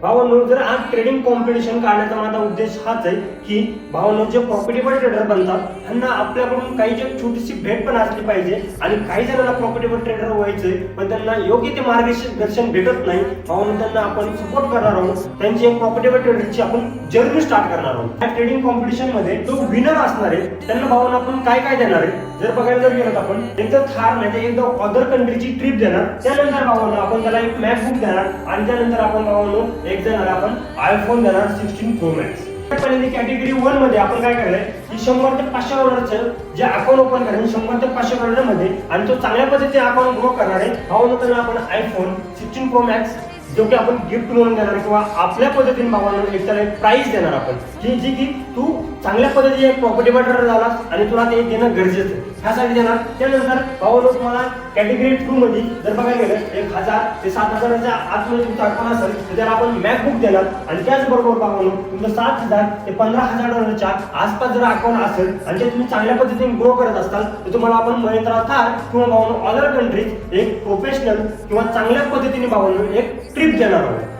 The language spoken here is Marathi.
भावांनो, जर आज ट्रेडिंग कॉम्पिटिशन काढण्याचा माझा उद्देश हाच आहे की भावांनो, जे प्रॉफिटेबल ट्रेडर बनतात त्यांना आपल्याकडून काही जे छोटीशी भेट पण असली पाहिजे. आणि काही जणांना प्रॉफिटेबल ट्रेडर व्हायचंय पण त्यांना योग्य ते मार्गदर्शन भेटत नाही. भावांनो, त्यांना आपण सपोर्ट करणार आहोत. त्यांची एक प्रॉफिटेबल ट्रेडरची आपण जर्नी स्टार्ट करणार आहोत. या ट्रेडिंग कॉम्पिटिशन मध्ये जो विनर असणार आहे त्यांना भावांनो आपण काय काय देणार आहे जर बघायला जर गेलं आपण एकदा थार नाही एकदा अदर कंट्रीची ट्रिप देणार. त्यानंतर भावांनो आपण त्याला एक मॅकबुक देणार आणि त्यानंतर आपण भावांनो एक देणार आपण आयफोन देणार 16 प्रो मॅक्स. पहिली कॅटेगरी 1 मध्ये आपण काय करणार की 100 ते 500 डॉलरचं जे अकाउंट ओपन करेल 100 ते 500 डॉलर मध्ये आणि तो चांगल्या पद्धतीने अकाउंट ग्रो करणार आहे. भावांनो, त्यांना आपण आयफोन 16 प्रो मॅक्स जो की आपण गिफ्ट म्हणून देणार किंवा आपल्या पद्धतीने भावांनो एक त्याला एक प्राइस देणार आपण जी की तू चांगल्या पद्धतीने एक प्रॉफिटेबल ट्रेडर झालास आणि तुला ते देणं गरजेचं आहे ह्यासाठी देणार. त्यानंतर भावांनो, तुम्हाला कॅटेगरी 2 मध्ये जर बघायला गेलं 1000 ते 7000च्या आतमध्ये तुमचा अकाउंट असेल तर त्याला आपण मॅकबुक देणार. आणि त्याचबरोबर भावांनो, तुमचं 7000 ते 15000 डॉलरच्या आसपास जर अकाउंट असेल आणि ते तुम्ही चांगल्या पद्धतीने ग्रो करत असताल तर तुम्हाला आपण महिंद्रा थार किंवा भावांनो अदर कंट्रीज एक प्रोफेशनल किंवा चांगल्या पद्धतीने भावांनो एक ट्रिप देणार आहोत.